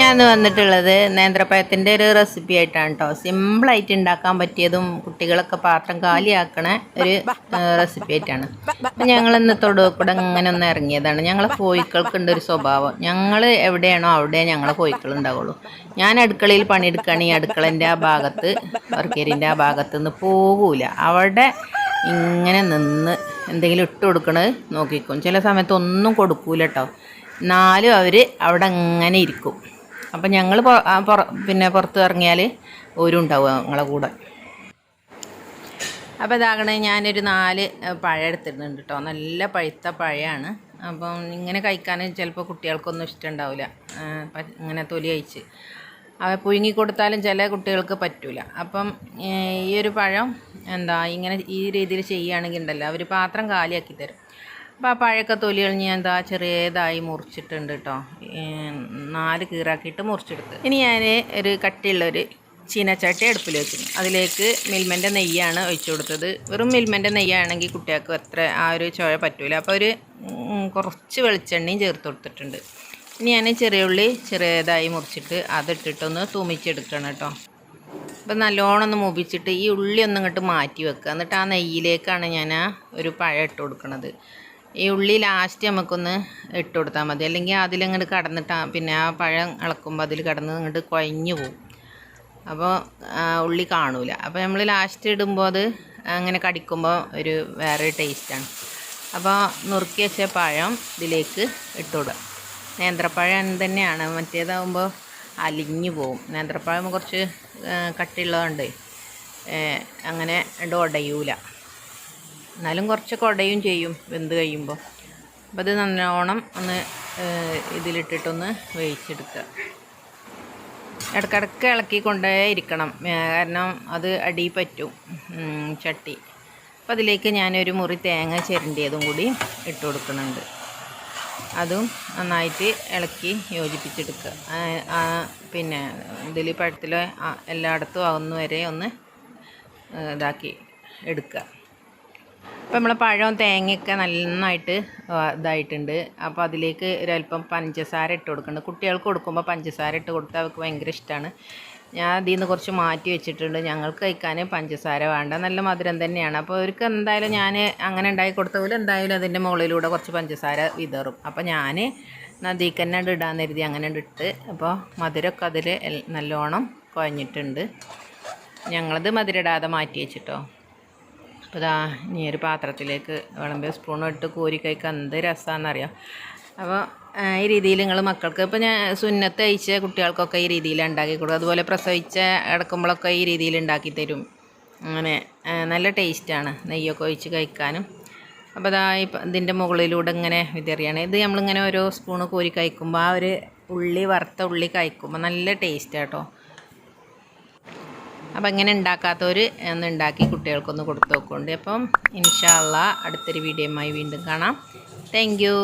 ഞാൻ വന്നിട്ടുള്ളത് നേന്ത്രപ്പഴത്തിൻ്റെ ഒരു റെസിപ്പി ആയിട്ടാണ് കേട്ടോ. സിമ്പിളായിട്ട് ഉണ്ടാക്കാൻ പറ്റിയതും കുട്ടികളൊക്കെ പാത്രം കാലിയാക്കണ ഒരു റെസിപ്പി ആയിട്ടാണ്. അപ്പം ഞങ്ങൾ ഇന്ന് തൊടുകൂടെ ഇങ്ങനെ ഒന്ന് ഇറങ്ങിയതാണ്. ഞങ്ങളെ കോഴിക്കൾക്കുണ്ട് ഒരു സ്വഭാവം. ഞങ്ങൾ എവിടെയാണോ അവിടെ ഞങ്ങളെ കോഴിക്കൾ ഉണ്ടാവുള്ളൂ. ഞാൻ അടുക്കളയിൽ പണിയെടുക്കുകയാണെങ്കിൽ അടുക്കളൻ്റെ ആ ഭാഗത്ത് വർക്കേരിൻ്റെ ആ ഭാഗത്ത് നിന്ന് പോകൂല. അവിടെ ഇങ്ങനെ നിന്ന് എന്തെങ്കിലും ഇട്ട് കൊടുക്കണത് നോക്കിക്കും. ചില സമയത്ത് ഒന്നും കൊടുക്കൂല കേട്ടോ. എന്നാലും അവർ അവിടെ അങ്ങനെ ഇരിക്കും. അപ്പം ഞങ്ങൾ പിന്നെ പുറത്ത് ഇറങ്ങിയാൽ ഓരും ഉണ്ടാവുക ഞങ്ങളെ കൂടെ. അപ്പോൾ ഇതാകണേ ഞാനൊരു 4 പഴം എടുത്തിടുന്നുണ്ട് കേട്ടോ. നല്ല പഴുത്ത പഴമാണ്. അപ്പം ഇങ്ങനെ കഴിക്കാൻ ചിലപ്പോൾ കുട്ടികൾക്കൊന്നും ഇഷ്ടമുണ്ടാവില്ല. ഇങ്ങനെ തൊലി കഴിച്ച് അവ പുഴുങ്ങി കൊടുത്താലും ചില കുട്ടികൾക്ക് പറ്റില്ല. അപ്പം ഈ ഒരു പഴം ഇങ്ങനെ ഈ രീതിയിൽ ചെയ്യുകയാണെങ്കിൽ ഉണ്ടല്ലോ, അവർ പാത്രം കാലിയാക്കി തരും. അപ്പോൾ ആ പഴയൊക്കെ തൊലി കളഞ്ഞ് ഞാൻ ചെറിയതായി മുറിച്ചിട്ടുണ്ട് കേട്ടോ. 4 കീറാക്കിയിട്ട് മുറിച്ചെടുത്ത്. ഇനി ഞാൻ ഒരു കട്ടിയുള്ളൊരു ചീനച്ചട്ടി അടുപ്പിൽ വെക്കുന്നു. അതിലേക്ക് മിൽമൻ്റെ നെയ്യാണ് ഒഴിച്ചു കൊടുത്തത്. വെറും മിൽമൻ്റെ നെയ്യാണെങ്കിൽ കുട്ടികൾക്ക് അത്ര ആ ഒരു ചുവ പറ്റൂല. അപ്പോൾ കുറച്ച് വെളിച്ചെണ്ണയും ചേർത്ത് കൊടുത്തിട്ടുണ്ട്. ഇനി ഞാൻ ചെറിയ ഉള്ളി ചെറിയതായി മുറിച്ചിട്ട് അതിട്ടിട്ടൊന്ന് തൂമിച്ചെടുക്കണം കേട്ടോ. അപ്പോൾ നല്ലോണം ഒന്ന് മൂപ്പിച്ചിട്ട് ഈ ഉള്ളി ഒന്ന് ഇങ്ങോട്ട് മാറ്റി വെക്കുക. എന്നിട്ട് ആ നെയ്യിലേക്കാണ് ഞാൻ ഒരു പഴം ഇട്ട് കൊടുക്കുന്നത്. ഈ ഉള്ളി ലാസ്റ്റ് നമുക്കൊന്ന് ഇട്ട് കൊടുത്താൽ മതി. അല്ലെങ്കിൽ അതിലങ്ങോട്ട് കടന്നിട്ട് പിന്നെ ആ പഴം ഇളക്കുമ്പോൾ അതിൽ കടന്ന് ഇങ്ങോട്ട് കുഴഞ്ഞു പോകും. അപ്പോൾ ഉള്ളി കാണൂല. അപ്പോൾ നമ്മൾ ലാസ്റ്റ് ഇടുമ്പോൾ അത് അങ്ങനെ കടിക്കുമ്പോൾ ഒരു വേറൊരു ടേസ്റ്റാണ്. അപ്പോൾ നുറുക്കി വെച്ച പഴം ഇതിലേക്ക് ഇട്ട് കൊടുക്കുക. നേന്ത്രപ്പഴം തന്നെയാണ്, മറ്റേതാകുമ്പോൾ അലിഞ്ഞു പോവും. നേന്ത്രപ്പഴം കുറച്ച് കട്ടിയുള്ളതുകൊണ്ട് അങ്ങനെ ഉടയൂല. എന്നാലും കുറച്ച് കുടയും ചെയ്യും വെന്ത് കഴിയുമ്പോൾ. അപ്പോൾ അത് നല്ലോണം ഒന്ന് ഇതിലിട്ടിട്ടൊന്ന് വേവിച്ചെടുക്കുക. ഇടയ്ക്കിടയ്ക്ക് ഇളക്കിക്കൊണ്ടേ ഇരിക്കണം, കാരണം അത് അടി പറ്റും ചട്ടി. അപ്പോൾ അതിലേക്ക് ഞാനൊരു മുറി തേങ്ങ ചിരണ്ടിയതും കൂടി ഇട്ട് കൊടുക്കുന്നുണ്ട്. അതും നന്നായിട്ട് ഇളക്കി യോജിപ്പിച്ചെടുക്കുക. പിന്നെ ഇതിൽ പഴത്തിൽ എല്ലായിടത്തും ആകുന്ന വരെ ഒന്ന് ഇതാക്കി എടുക്കുക. അപ്പോൾ നമ്മളെ പഴവും തേങ്ങയൊക്കെ നന്നായിട്ട് ഇതായിട്ടുണ്ട്. അപ്പോൾ അതിലേക്ക് ഒരല്പം പഞ്ചസാര ഇട്ട് കൊടുക്കുന്നുണ്ട്. കുട്ടികൾക്ക് കൊടുക്കുമ്പോൾ പഞ്ചസാര ഇട്ട് കൊടുത്താൽ അവർക്ക് ഭയങ്കര ഇഷ്ടമാണ്. ഞാൻ അതിൽ നിന്ന് കുറച്ച് മാറ്റി വെച്ചിട്ടുണ്ട്. ഞങ്ങൾക്ക് കഴിക്കാൻ പഞ്ചസാര വേണ്ട, നല്ല മധുരം തന്നെയാണ്. അപ്പോൾ അവർക്ക് എന്തായാലും ഞാൻ അങ്ങനെ ഉണ്ടാക്കി കൊടുത്ത പോലെ എന്തായാലും അതിൻ്റെ മുകളിലൂടെ കുറച്ച് പഞ്ചസാര വിതറും. അപ്പോൾ ഞാൻ നദിക്കന്നെ ഇടാൻ കരുതി അങ്ങനെ ഇട്ട്. അപ്പോൾ മധുരമൊക്കെ അതിൽ നല്ലോണം കുഴഞ്ഞിട്ടുണ്ട്. ഞങ്ങളത് മധുരം ഇടാതെ മാറ്റി വെച്ചിട്ടോ. അപ്പോൾ ഇനി ഒരു പാത്രത്തിലേക്ക് വിളമ്പിയ സ്പൂൺ ഇട്ട് കോരി കഴിക്കാൻ എന്ത് രസമാണെന്നറിയാം. അപ്പോൾ ഈ രീതിയിൽ നിങ്ങൾ മക്കൾക്ക്, ഇപ്പോൾ ഞാൻ സുന്നത്ത് കഴിച്ച കുട്ടികൾക്കൊക്കെ ഈ രീതിയിൽ ഉണ്ടാക്കി കൊടുക്കും. അതുപോലെ പ്രസവിച്ച കിടക്കുമ്പോഴൊക്കെ ഈ രീതിയിൽ ഉണ്ടാക്കി തരും. അങ്ങനെ നല്ല ടേസ്റ്റാണ് നെയ്യൊക്കെ ഒഴിച്ച് കഴിക്കാനും. അപ്പോൾ ഇതിൻ്റെ മുകളിലൂടെ ഇങ്ങനെ വിതറിയാണ്. ഇത് നമ്മളിങ്ങനെ ഓരോ സ്പൂണ് കോരി കഴിക്കുമ്പോൾ ആ ഒരു വറുത്ത ഉള്ളി കഴിക്കുമ്പോൾ നല്ല ടേസ്റ്റാണ് കേട്ടോ. അപ്പം ഇങ്ങനെ ഉണ്ടാക്കാത്തവർ ഒന്ന് ഉണ്ടാക്കി കുട്ടികൾക്കൊന്ന് കൊടുത്തു നോക്കുന്നുണ്ട്. അപ്പം ഇൻഷാ അള്ളാ അടുത്തൊരു വീഡിയോയുമായി വീണ്ടും കാണാം. Thank you.